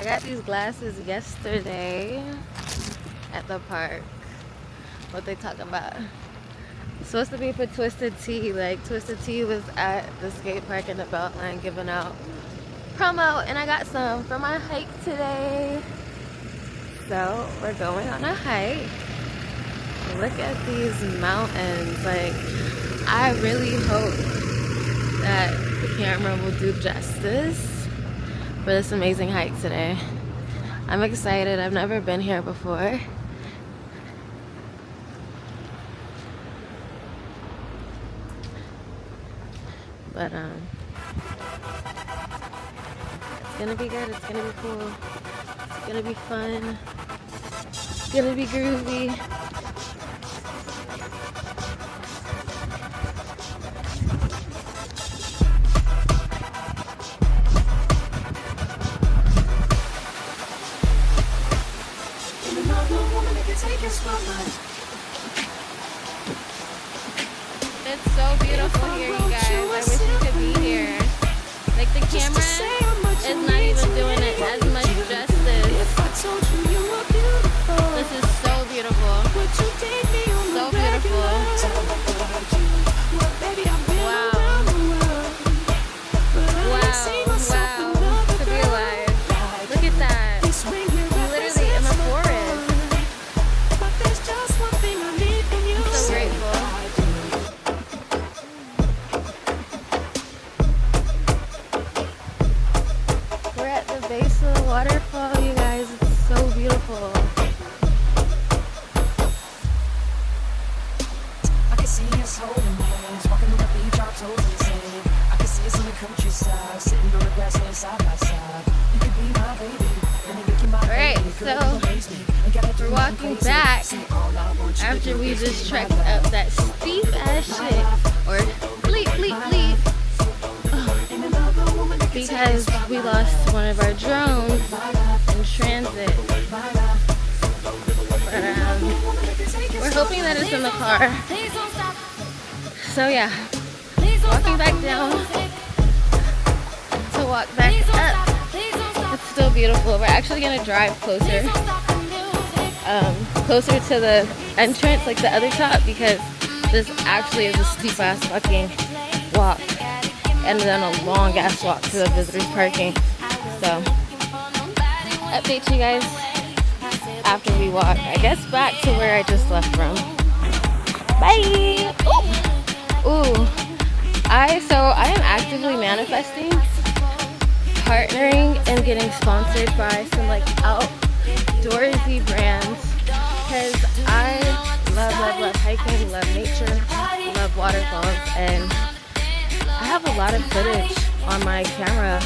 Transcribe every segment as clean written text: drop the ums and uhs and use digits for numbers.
got these glasses yesterday at the park. What they talking about? It's supposed to be for Twisted Tea. Like Twisted Tea was at the skate park in the Beltline giving out promo, and I got some for my hike today. So we're going on a hike. Look at these mountains. Like, I really hope that the camera will do justice for this amazing hike today. I'm excited. I've never been here before. But it's gonna be good. It's gonna be cool. It's gonna be fun. It's gonna be groovy. It's so beautiful here, you guys. I wish you could be here. Like, the camera is not even doing it as much justice. This is so beautiful. So beautiful. Wow. Wow. Wow. To be alive. Look at that. We're literally in the forest. I'm so grateful. We're at the base of the waterfall, you guys. It's so beautiful. I can see us holding hands, walking on the beach, our toes in the sand. I can see us in the countryside, sitting on the grassland side by side. You could be my baby, let me make you my Alright, baby. so we're walking back after we just trekked up that steep ass shit, or bleep bleep bleep, because we lost one of our drones in transit. But we're hoping that it's in the car. So yeah, walking back down to walk back up. It's still beautiful. We're actually gonna drive closer to the entrance, like the other top, because this actually is a steep ass fucking walk, and then a long ass walk to the visitors parking. So update you guys after we walk, I guess, back to where I just left from. Bye. Ooh. I am actively manifesting partnering and getting sponsored by some like outdoorsy brands, because I love hiking, love nature, love waterfalls, and I have a lot of footage on my camera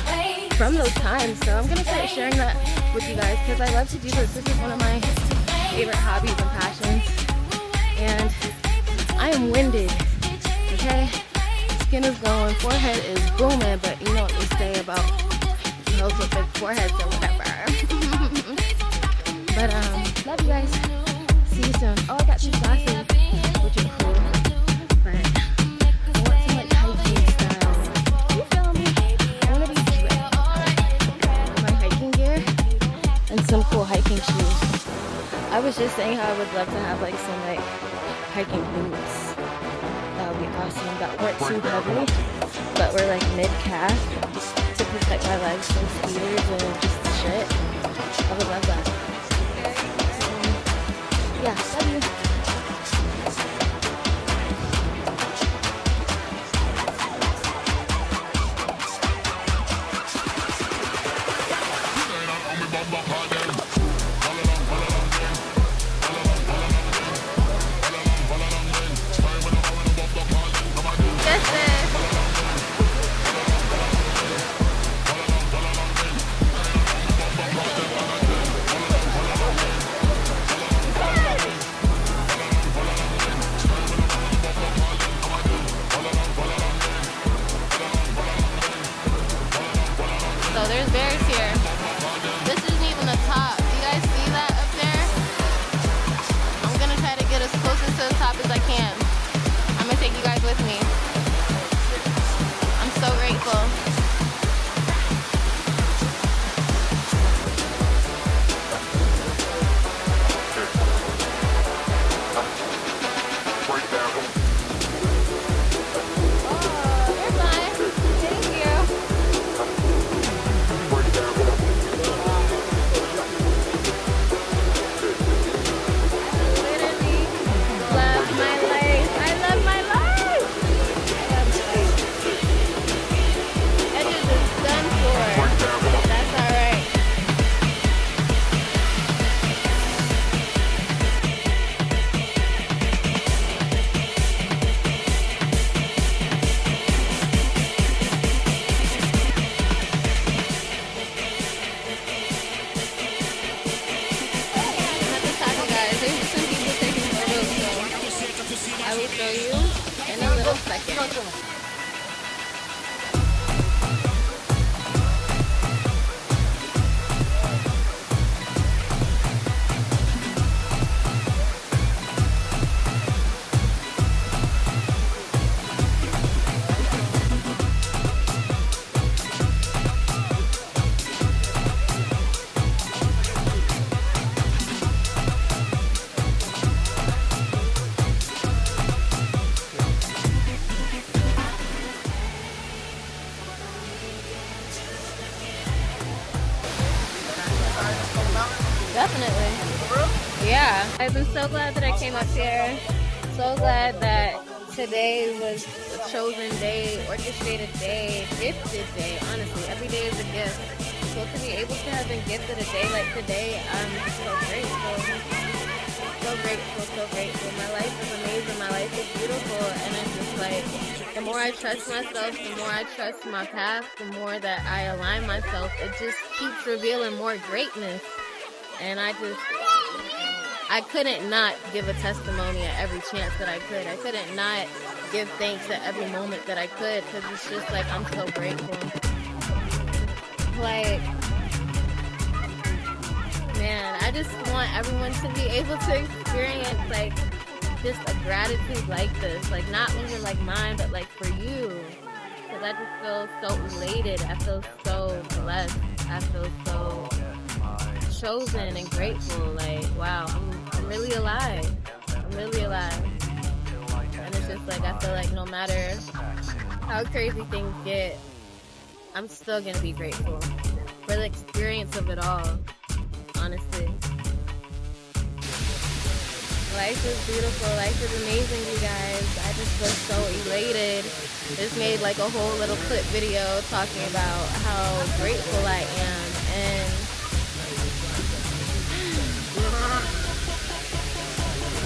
from those times, so I'm gonna start sharing that with you guys, because I love to do this. This is one of my favorite hobbies and passions, and I am winded, okay? Skin is glowing, forehead is booming, but you know what they say about those with big foreheads or whatever. But love you guys. See you soon. Oh, I got these glasses, which are cool. But I want some like hiking style. You feel me? I want to be dressed. My hiking gear and some cool hiking shoes. I was just saying how I would love to have like some like hiking boots. That would be awesome. That weren't too heavy, but were like mid-calf to protect my legs from speeders and just shit. I would love that. Yeah, love you. So there's bears here. This isn't even the top. show you in a little second. Definitely. Yeah. I've been so glad that I came up here. So glad that today was a chosen day, orchestrated day, gifted day. Honestly, every day is a gift. So to be able to have been gifted a day like today, I'm so grateful. So grateful, so grateful. My life is amazing. My life is beautiful. And it's just like, the more I trust myself, the more I trust my path, the more that I align myself, it just keeps revealing more greatness. And I couldn't not give a testimony at every chance that I could. I couldn't not give thanks at every moment that I could, because it's just like, I'm so grateful. Like, man, I just want everyone to be able to experience like just a gratitude like this. Like, not even like mine, but like for you. Because I just feel so elated. I feel so blessed. I feel so chosen and grateful. Like, wow, I'm really alive. I'm really alive. And it's just like, I feel like no matter how crazy things get, I'm still gonna be grateful for the experience of it all, honestly. Life is beautiful. Life is amazing, you guys. I just feel so elated. Just made like a whole little clip video talking about how grateful I am. And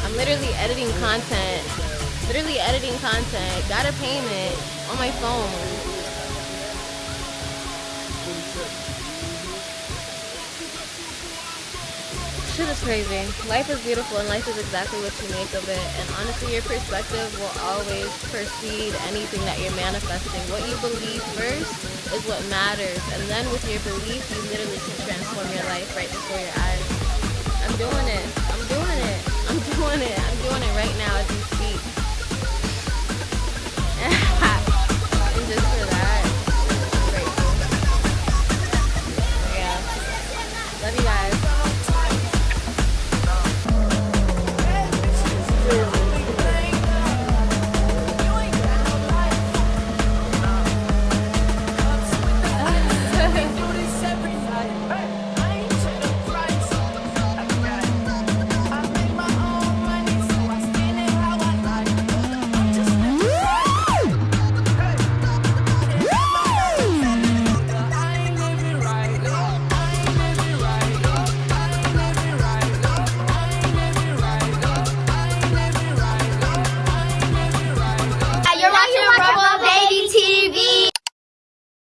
I'm literally editing content. Got a payment on my phone. Shit is crazy. Life is beautiful, and life is exactly what you make of it. And honestly, your perspective will always precede anything that you're manifesting. What you believe first is what matters. And then with your belief, you literally can transform your life right before your eyes.